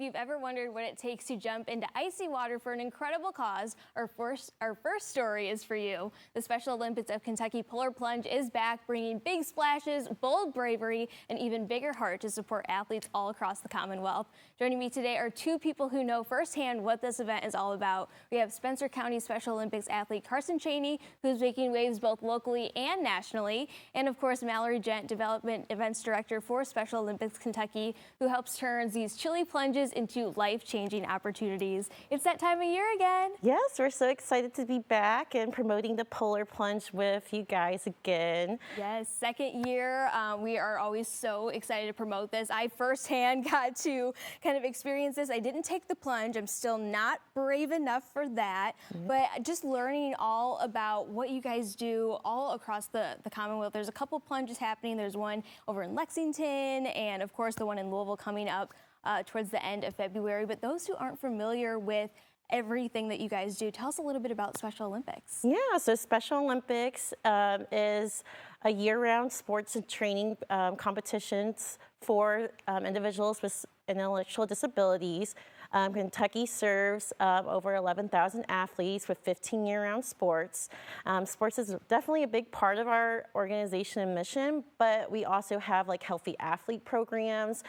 you've ever wondered what it takes to jump into icy water for an incredible cause, our first story is for you. The Special Olympics of Kentucky Polar Plunge is back, bringing big splashes, bold bravery, and even bigger heart to support athletes all across the Commonwealth. Joining me today are two people who know firsthand what this event is all about. We have Spencer County Special Olympics athlete Carson Cheney, who's making waves both locally and nationally, and of course Mallory Gent, Development Events Director for Special Olympics Kentucky, who helps turn these chilly plunges into life-changing opportunities. It's that time of year again. Yes, we're so excited to be back and promoting the Polar Plunge with you guys again. Yes, second year. We are always so excited to promote this. I firsthand got to kind of experience this. I didn't take the plunge. I'm still not brave enough for that, but just learning all about what you guys do all across the Commonwealth. There's a couple plunges happening. There's one over in Lexington and of course the one in Louisville coming up towards the end of February. But those who aren't familiar with everything that you guys do, tell us a little bit about Special Olympics. Yeah, so Special Olympics is a year-round sports and training competitions for individuals with intellectual disabilities. Kentucky serves over 11,000 athletes with 15 year-round sports. Sports is definitely a big part of our organization and mission, but we also have like healthy athlete programs.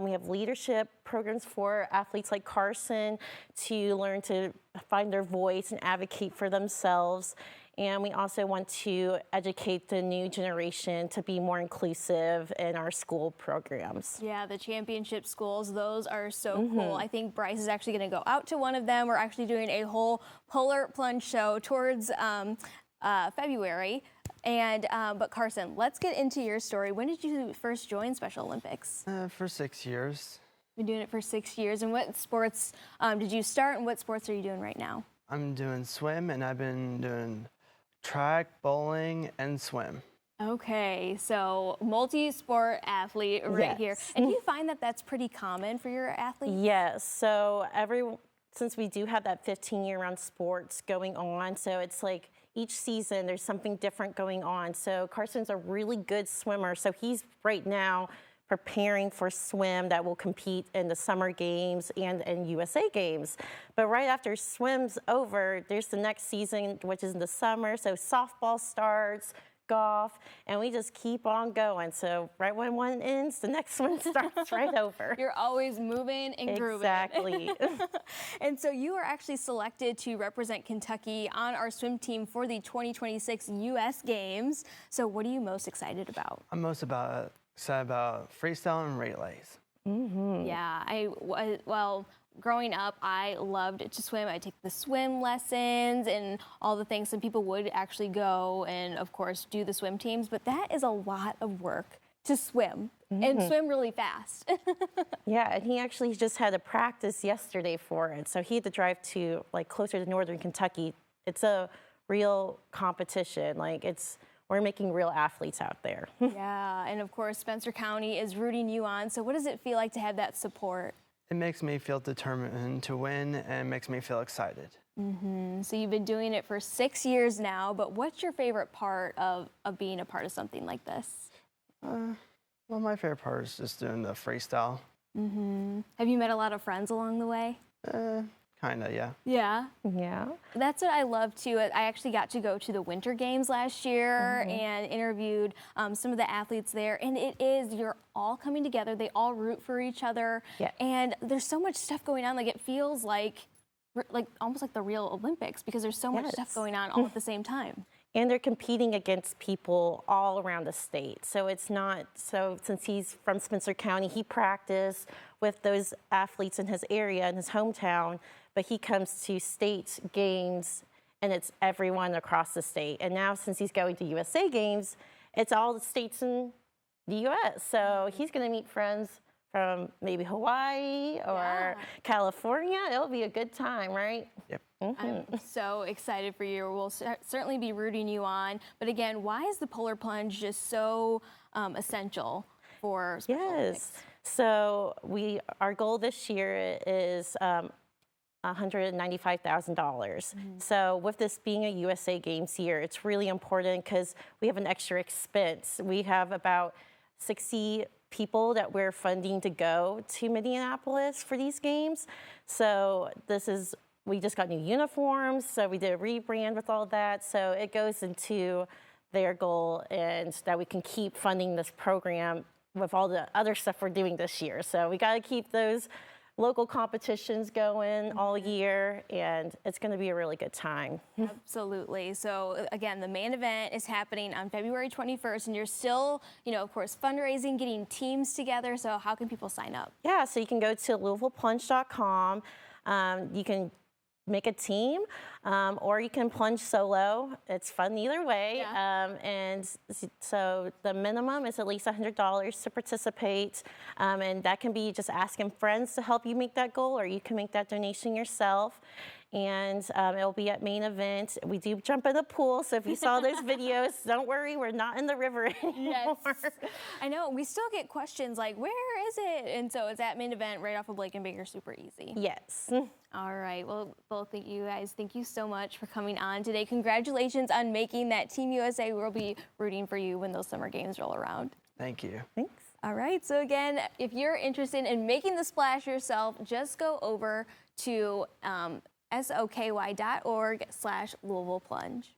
We have leadership programs for athletes like Carson to learn to find their voice and advocate for themselves. And we also want to educate the new generation to be more inclusive in our school programs. Yeah, the championship schools, those are so cool. I think Bryce is actually going to go out to one of them. We're actually doing a whole Polar Plunge show towards February. But Carson, let's get into your story. When did you first join Special Olympics? For 6 years. Been doing it for 6 years. And what sports did you start, and what sports are you doing right now? I'm doing swim, and I've been doing track, bowling, and swim. Okay, so multi-sport athlete right here. And do you find that that's pretty common for your athletes? Yes, so since we do have that 15 year-round sports going on, so it's like each season there's something different going on. So Carson's a really good swimmer, so he's right now preparing for swim that will compete in the summer games and in USA games. But right after swim's over, there's the next season, which is in the summer. So softball starts, golf, and we just keep on going. So right when one ends, the next one starts right over. You're always moving and grooving. Exactly. And so you are actually selected to represent Kentucky on our swim team for the 2026 US Games. So what are you most excited about? I'm most excited about freestyle and relays. Yeah, well, growing up, I loved to swim. I take the swim lessons and all the things. Some people would actually go and, of course, do the swim teams, but that is a lot of work to swim and swim really fast. Yeah, and he actually just had a practice yesterday for it. So he had to drive to like closer to northern Kentucky. It's a real competition. We're making real athletes out there. Yeah, and of course, Spencer County is rooting you on. So what does it feel like to have that support? It makes me feel determined to win, and it makes me feel excited. So you've been doing it for 6 years now, but what's your favorite part of being a part of something like this? Well, my favorite part is just doing the freestyle. Have you met a lot of friends along the way? Kinda, yeah. Yeah. Yeah. That's what I love too. I actually got to go to the Winter Games last year and interviewed some of the athletes there. And you're all coming together. They all root for each other. Yeah. And there's so much stuff going on. Like it feels like almost like the real Olympics because there's so much stuff going on all at the same time. And they're competing against people all around the state. So it's not, since he's from Spencer County, he practiced with those athletes in his area, in his hometown, but he comes to state games and it's everyone across the state. And now since he's going to USA games, it's all the states in the US. So he's gonna meet friends from maybe Hawaii or California. It'll be a good time, right? Yep. I'm so excited for you. We'll certainly be rooting you on. But again, why is the Polar Plunge just so essential for Special Olympics? So our goal this year is $195,000. So with this being a USA Games year, it's really important because we have an extra expense. We have about 60 people that we're funding to go to Minneapolis for these games. So we just got new uniforms, so we did a rebrand with all that. So it goes into their goal, and that we can keep funding this program with all the other stuff we're doing this year. So we got to keep those local competitions going all year, and it's going to be a really good time. Absolutely. So again, the main event is happening on February 21st, and you're still, of course, fundraising, getting teams together. So how can people sign up? Yeah, so you can go to LouisvillePlunge.com. You can make a team, or you can plunge solo. It's fun either way. Yeah. And so the minimum is at least $100 to participate. And that can be just asking friends to help you make that goal, or you can make that donation yourself. And it'll be at main event. We do jump in the pool, so if you saw those videos, don't worry, we're not in the river anymore. Yes. I know, we still get questions like, where is it? And so it's at main event right off of Blake and Baker, super easy. Yes. All right, well, both of you guys, thank you so much for coming on today. Congratulations on making that Team USA. We'll be rooting for you when those summer games roll around. Thank you. Thanks. All right, so again, if you're interested in making the splash yourself, just go over to soky.org/Louisville Plunge.